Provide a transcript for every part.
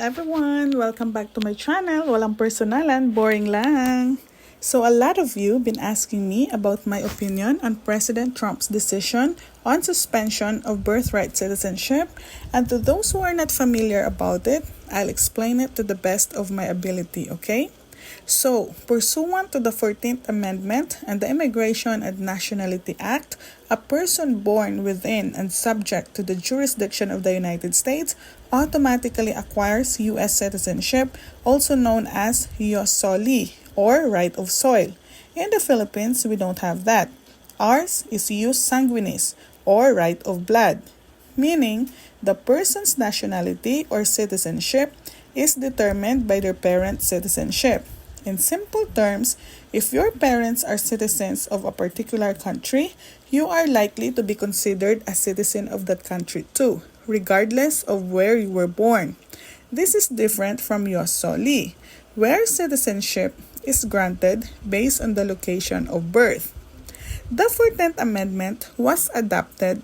everyone! Welcome back to my channel. Walang personalan, boring lang. So a lot of you been asking me about my opinion on President Trump's decision on suspension of birthright citizenship, and to those who are not familiar about it, I'll explain it to the best of my ability, okay? So, pursuant to the 14th Amendment and the Immigration and Nationality Act, a person born within and subject to the jurisdiction of the United States automatically acquires U.S. citizenship, also known as ius soli, or right of soil. In the Philippines, we don't have that. Ours is ius sanguinis, or right of blood, meaning the person's nationality or citizenship is determined by their parents' citizenship. In simple terms, if your parents are citizens of a particular country, you are likely to be considered a citizen of that country too, regardless of where you were born. This is different from ius soli, where citizenship is granted based on the location of birth. The 14th Amendment was adopted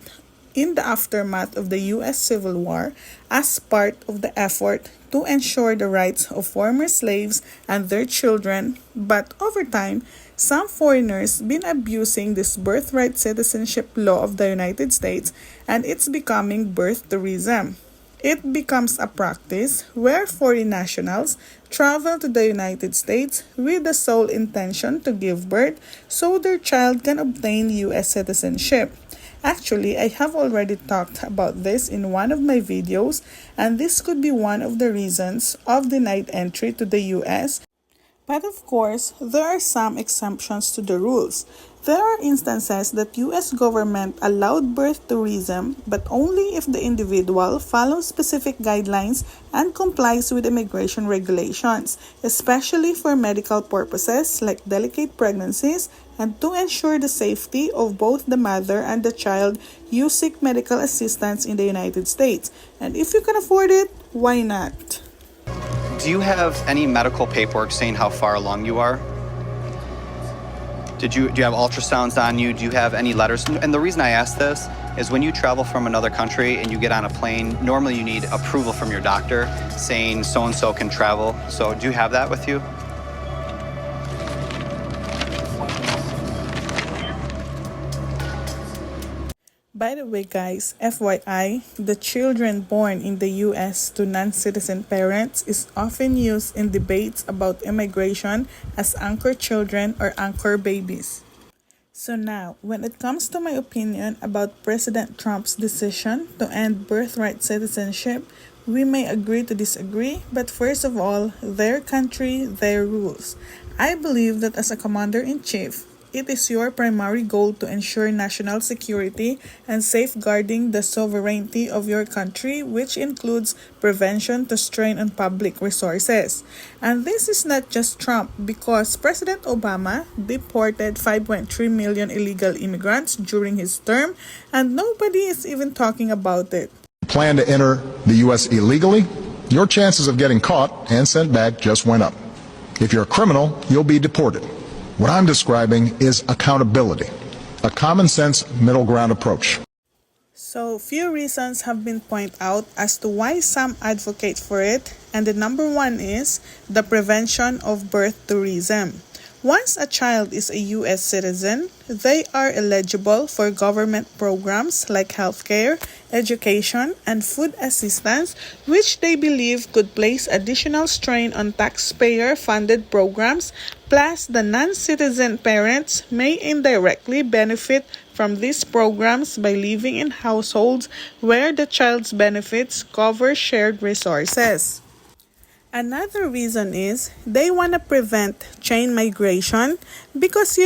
in the aftermath of the U.S. Civil War as part of the effort to ensure the rights of former slaves and their children, but over time, some foreigners been abusing this birthright citizenship law of the United States, and it's becoming birth tourism. It becomes a practice where foreign nationals travel to the United States with the sole intention to give birth so their child can obtain U.S. citizenship. Actually, I have already talked about this in one of my videos, and this could be one of the reasons of denied entry to the US. But of course, there are some exemptions to the rules. There are instances that US government allowed birth tourism, but only if the individual follows specific guidelines and complies with immigration regulations, especially for medical purposes like delicate pregnancies, and to ensure the safety of both the mother and the child, you seek medical assistance in the United States. And if you can afford it, why not? Do you have any medical paperwork saying how far along you are? Do you have ultrasounds on you? Do you have any letters? And the reason I ask this is when you travel from another country and you get on a plane, normally you need approval from your doctor saying so-and-so can travel. So do you have that with you? By the way guys, FYI, the children born in the US to non-citizen parents is often used in debates about immigration as anchor children or anchor babies. So now, when it comes to my opinion about President Trump's decision to end birthright citizenship, we may agree to disagree, but first of all, their country, their rules. I believe that as a commander-in-chief, it is your primary goal to ensure national security and safeguarding the sovereignty of your country, which includes prevention to strain on public resources. And this is not just Trump, because President Obama deported 5.3 million illegal immigrants during his term, and nobody is even talking about it. Plan to enter the U.S. illegally, your chances of getting caught and sent back just went up. If you're a criminal, you'll be deported. What I'm describing is accountability, a common sense middle ground approach. So, few reasons have been pointed out as to why some advocate for it, and the number one is the prevention of birth tourism. Once a child is a U.S. citizen, they are eligible for government programs like healthcare, education, and food assistance, which they believe could place additional strain on taxpayer-funded programs. Plus, the non-citizen parents may indirectly benefit from these programs by living in households where the child's benefits cover shared resources. Another reason is they want to prevent chain migration because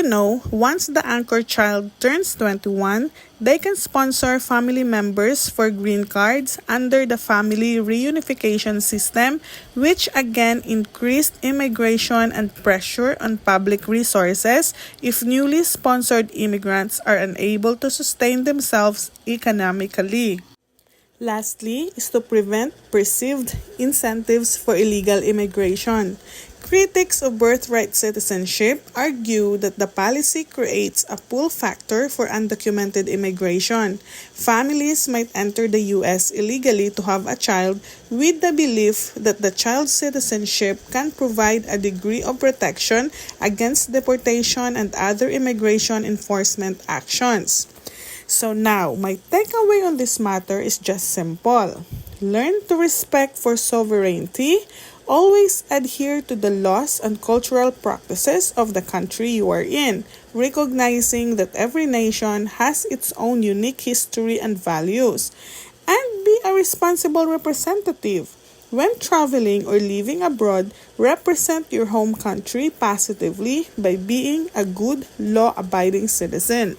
once the anchor child turns 21, they can sponsor family members for green cards under the family reunification system, which again increased immigration and pressure on public resources if newly sponsored immigrants are unable to sustain themselves economically. Lastly is to prevent perceived incentives for illegal immigration. Critics of birthright citizenship argue that the policy creates a pull factor for undocumented immigration. Families might enter the U.S. illegally to have a child with the belief that the child's citizenship can provide a degree of protection against deportation and other immigration enforcement actions. So now, my takeaway on this matter is just simple. Learn to respect for sovereignty. Always adhere to the laws and cultural practices of the country you are in, recognizing that every nation has its own unique history and values. And be a responsible representative. When traveling or living abroad, represent your home country positively by being a good law-abiding citizen.